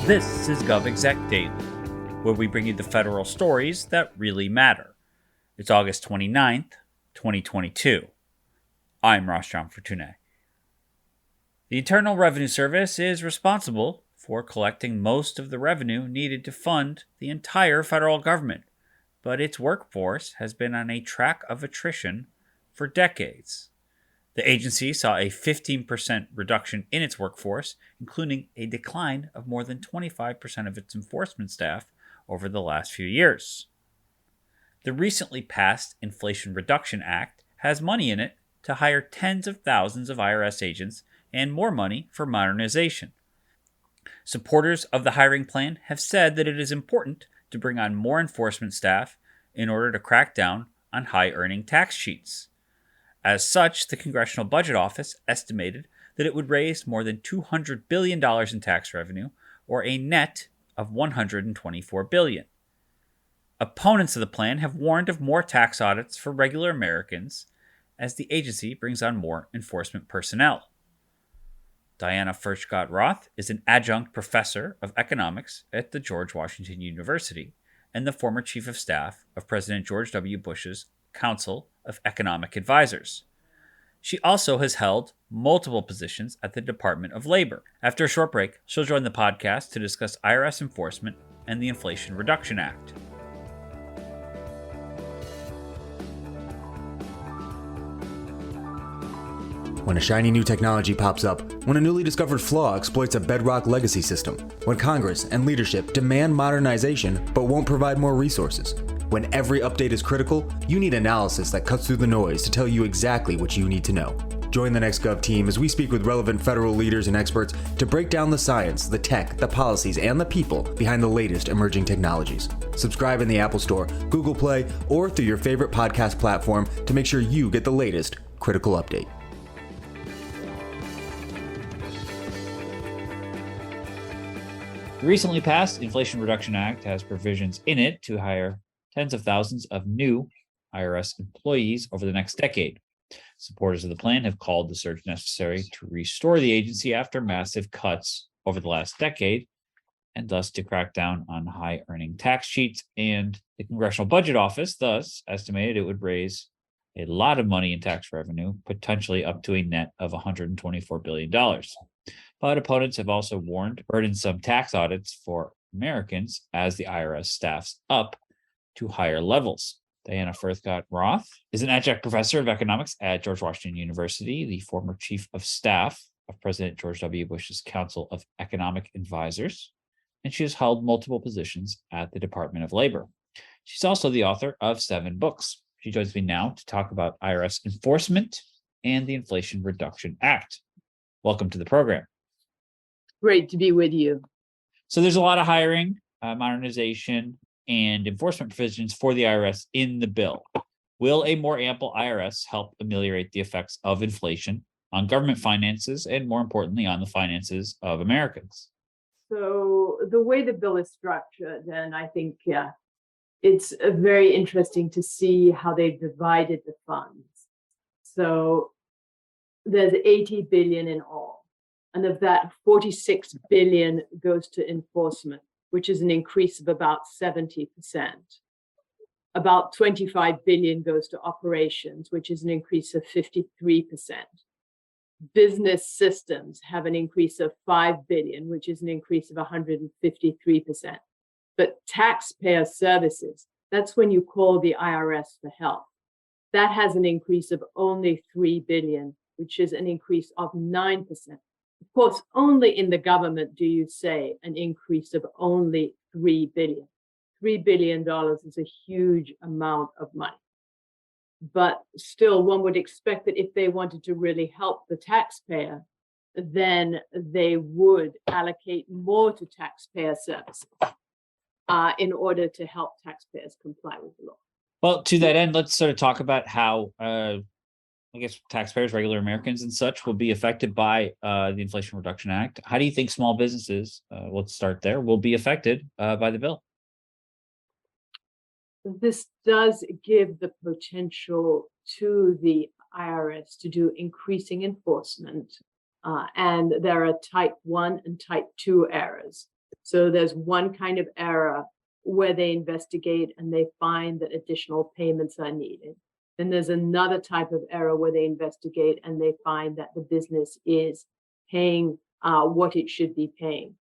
This is GovExec Daily, where we bring you the federal stories that really matter. It's August 29th, 2022. I'm Ross John Fortuné. The Internal Revenue Service is responsible for collecting most of the revenue needed to fund the entire federal government, but its workforce has been on a track of attrition for decades. The agency saw a 15% reduction in its workforce, including a decline of more than 25% of its enforcement staff over the last few years. The recently passed Inflation Reduction Act has money in it to hire tens of thousands of IRS agents and more money for modernization. Supporters of the hiring plan have said that it is important to bring on more enforcement staff in order to crack down on high-earning tax cheats. As such, the Congressional Budget Office estimated that it would raise more than $200 billion in tax revenue, or a net of $124 billion. Opponents of the plan have warned of more tax audits for regular Americans as the agency brings on more enforcement personnel. Diana Furchtgott-Roth is an adjunct professor of economics at the George Washington University and the former chief of staff of President George W. Bush's Council of Economic Advisors. She also has held multiple positions at the Department of Labor. After a short break, she'll join the podcast to discuss IRS enforcement and the Inflation Reduction Act. When a shiny new technology pops up, when a newly discovered flaw exploits a bedrock legacy system, when Congress and leadership demand modernization but won't provide more resources, when every update is critical, you need analysis that cuts through the noise to tell you exactly what you need to know. Join the Next Gov team as we speak with relevant federal leaders and experts to break down the science, the tech, the policies, and the people behind the latest emerging technologies. Subscribe in the Apple Store, Google Play, or through your favorite podcast platform to make sure you get the latest critical update. The recently passed Inflation Reduction Act has provisions in it to hire tens of thousands of new IRS employees over the next decade. Supporters of the plan have called the surge necessary to restore the agency after massive cuts over the last decade, and thus to crack down on high-earning tax cheats. And the Congressional Budget Office thus estimated it would raise a lot of money in tax revenue, potentially up to a net of $124 billion. But opponents have also warned burdensome tax audits for Americans as the IRS staffs up to higher levels. Diana Furchtgott-Roth is an adjunct professor of economics at George Washington University, the former chief of staff of President George W. Bush's Council of Economic Advisors, and she has held multiple positions at the Department of Labor. She's also the author of 7 books. She joins me now to talk about IRS enforcement and the Inflation Reduction Act. Welcome to the program. Great to be with you. So there's a lot of hiring, modernization, and enforcement provisions for the IRS in the bill. Will a more ample IRS help ameliorate the effects of inflation on government finances and, more importantly, on the finances of Americans? So the way the bill is structured, and I think, it's very interesting to see how they've divided the funds. So there's 80 billion in all. And of that, 46 billion goes to enforcement, which is an increase of about 70%. About 25 billion goes to operations, which is an increase of 53%. Business systems have an increase of 5 billion, which is an increase of 153%. But taxpayer services, that's when you call the IRS for help. That has an increase of only 3 billion, which is an increase of 9%. Of course, only in the government do you say an increase of only 3 billion. $3 billion is a huge amount of money. But still, one would expect that if they wanted to really help the taxpayer, then they would allocate more to taxpayer services in order to help taxpayers comply with the law. Well, to that end, let's sort of talk about how I guess taxpayers, regular Americans and such, will be affected by the Inflation Reduction Act. How do you think small businesses, let's start there, will be affected by the bill? This does give the potential to the IRS to do increasing enforcement, and there are type 1 and type 2 errors. So there's one kind of error where they investigate and they find that additional payments are needed. Then there's another type of error where they investigate and they find that the business is paying what it should be paying.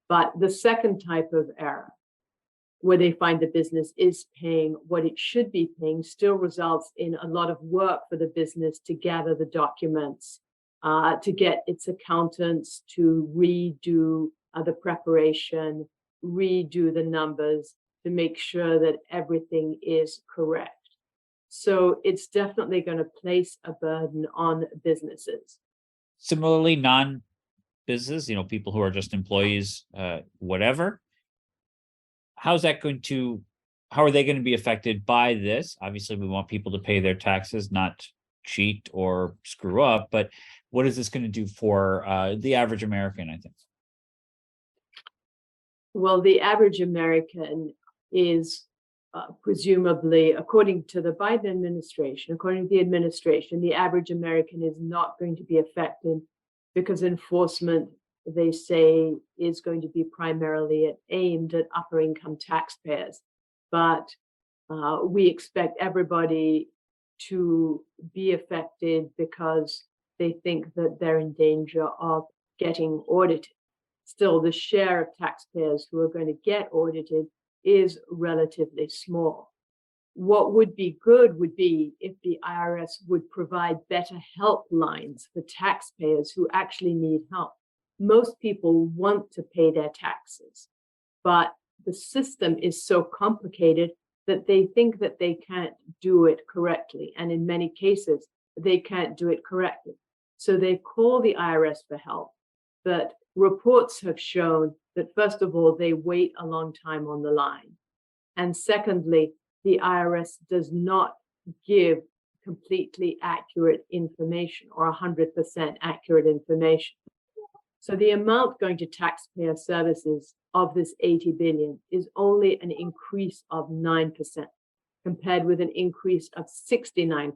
But the second type of error, where they find the business is paying what it should be paying, still results in a lot of work for the business to gather the documents, to get its accountants to redo the preparation, redo the numbers to make sure that everything is correct. So it's definitely going to place a burden on businesses. Similarly, non-business, people who are just employees, whatever. How are they going to be affected by this? Obviously, we want people to pay their taxes, not cheat or screw up. But what is this going to do for the average American, I think? Well, the average American is presumably, according to the Biden administration, according to the administration, the average American is not going to be affected because enforcement, they say, is going to be primarily aimed at upper income taxpayers. But we expect everybody to be affected because they think that they're in danger of getting audited. Still, the share of taxpayers who are going to get audited is relatively small. What would be good would be if the IRS would provide better helplines for taxpayers who actually need help. Most people want to pay their taxes, but the system is so complicated that they think that they can't do it correctly. And in many cases, they can't do it correctly. So they call the IRS for help. But reports have shown that, first of all, they wait a long time on the line. And secondly, the IRS does not give completely accurate information or 100% accurate information. So the amount going to taxpayer services of this 80 billion is only an increase of 9%, compared with an increase of 69%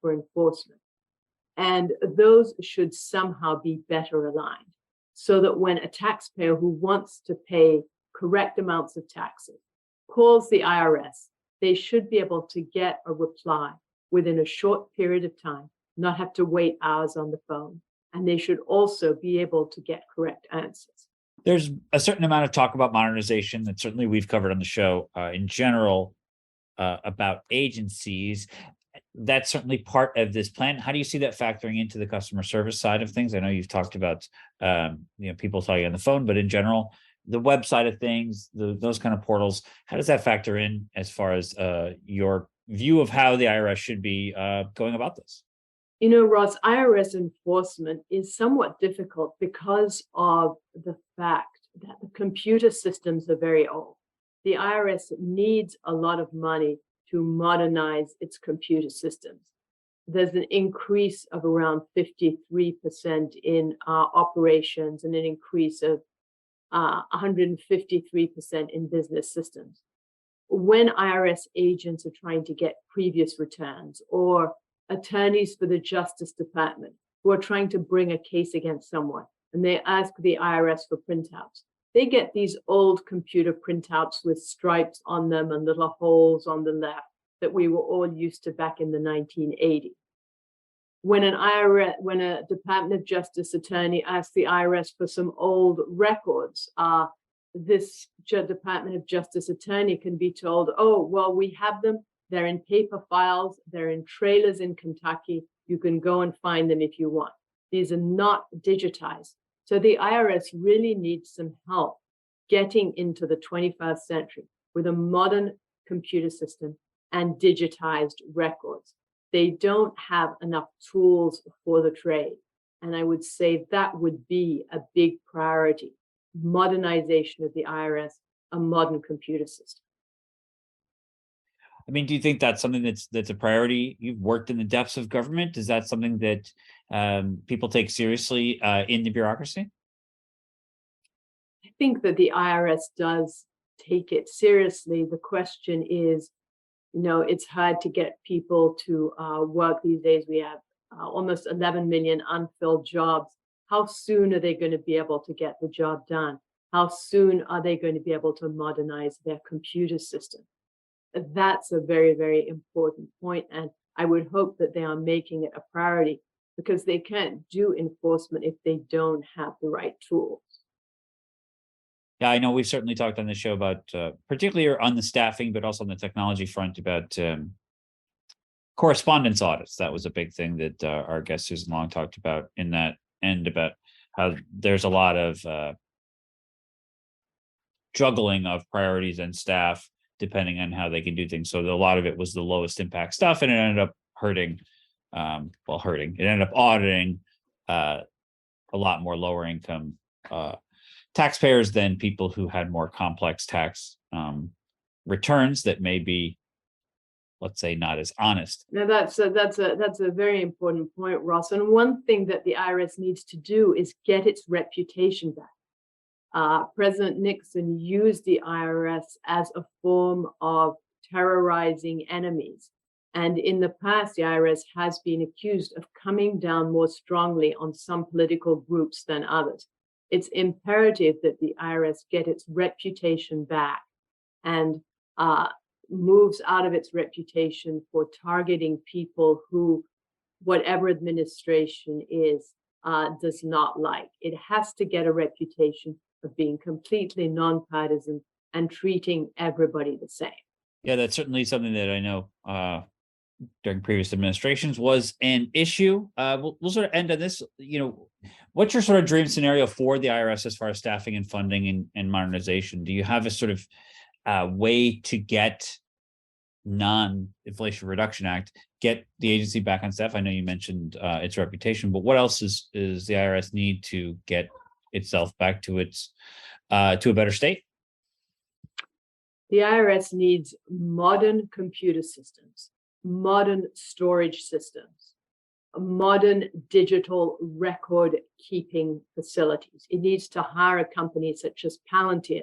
for enforcement. And those should somehow be better aligned, so that when a taxpayer who wants to pay correct amounts of taxes calls the IRS, they should be able to get a reply within a short period of time, not have to wait hours on the phone. And they should also be able to get correct answers. There's a certain amount of talk about modernization that certainly we've covered on the show in general about agencies. That's certainly part of this plan. How do you see that factoring into the customer service side of things? I know you've talked about people talking on the phone, but in general, the web side of things, those kind of portals, how does that factor in as far as your view of how the IRS should be going about this? Ross, IRS enforcement is somewhat difficult because of the fact that the computer systems are very old. The IRS needs a lot of money to modernize its computer systems. There's an increase of around 53% in operations and an increase of 153% in business systems. When IRS agents are trying to get previous returns, or attorneys for the Justice Department who are trying to bring a case against someone, and they ask the IRS for printouts, they get these old computer printouts with stripes on them and little holes on the left that we were all used to back in the 1980s. When a Department of Justice attorney asks the IRS for some old records, this Department of Justice attorney can be told, oh, well, we have them. They're in paper files. They're in trailers in Kentucky. You can go and find them if you want. These are not digitized. So the IRS really needs some help getting into the 21st century with a modern computer system and digitized records. They don't have enough tools for the trade. And I would say that would be a big priority: modernization of the IRS, a modern computer system. I mean, do you think that's something that's a priority? You've worked in the depths of government. Is that something that people take seriously in the bureaucracy? I think that the IRS does take it seriously. The question is, it's hard to get people to work these days. We have almost 11 million unfilled jobs. How soon are they going to be able to get the job done? How soon are they going to be able to modernize their computer system? That's a very, very important point. And I would hope that they are making it a priority, because they can't do enforcement if they don't have the right tools. Yeah, I know we've certainly talked on the show about, particularly on the staffing, but also on the technology front, about correspondence audits. That was a big thing that our guest Susan Long talked about in that end, about how there's a lot of juggling of priorities and staff depending on how they can do things. So a lot of it was the lowest impact stuff, and it ended up hurting. It ended up auditing a lot more lower income taxpayers than people who had more complex tax returns that may be, let's say, not as honest. Now that's a very important point, Ross. And one thing that the IRS needs to do is get its reputation back. President Nixon used the IRS as a form of terrorizing enemies. And in the past, the IRS has been accused of coming down more strongly on some political groups than others. It's imperative that the IRS get its reputation back and moves out of its reputation for targeting people who, whatever administration is, does not like. It has to get a reputation of being completely nonpartisan and treating everybody the same. Yeah, that's certainly something that I know during previous administrations was an issue. We'll sort of end on this. What's your sort of dream scenario for the IRS as far as staffing and funding and modernization? Do you have a sort of way to get non-Inflation Reduction Act, get the agency back on staff? I know you mentioned its reputation, but what else is the IRS need to get itself back to its to a better state? The IRS needs modern computer systems, modern storage systems, modern digital record keeping facilities. It needs to hire a company such as Palantir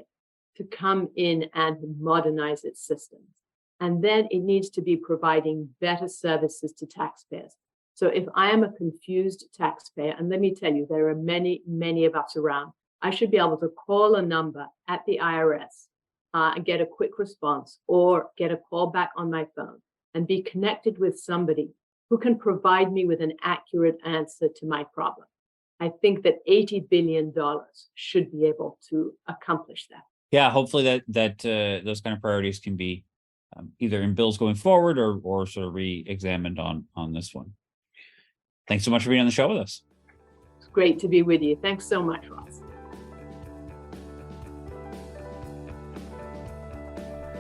to come in and modernize its systems. And then it needs to be providing better services to taxpayers. So if I am a confused taxpayer, and let me tell you, there are many, many of us around, I should be able to call a number at the IRS and get a quick response, or get a call back on my phone and be connected with somebody who can provide me with an accurate answer to my problem. I think that $80 billion should be able to accomplish that. Yeah, hopefully that those kind of priorities can be either in bills going forward or sort of re-examined on this one. Thanks so much for being on the show with us. It's great to be with you. Thanks so much, Ross.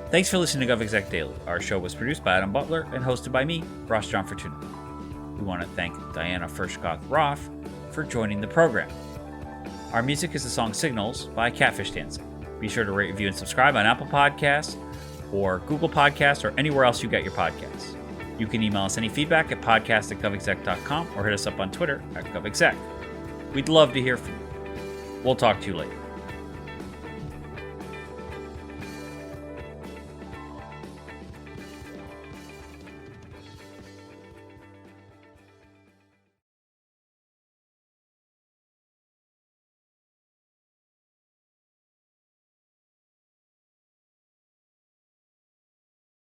Thanks for listening to GovExec Daily. Our show was produced by Adam Butler and hosted by me, Ross John Fortuna. We want to thank Diana Furchtgott-Roth for joining the program. Our music is the song Signals by Catfish Dancing. Be sure to rate, review, and subscribe on Apple Podcasts or Google Podcasts or anywhere else you get your podcasts. You can email us any feedback at podcast@govexec.com or hit us up on Twitter @govexec. We'd love to hear from you. We'll talk to you later.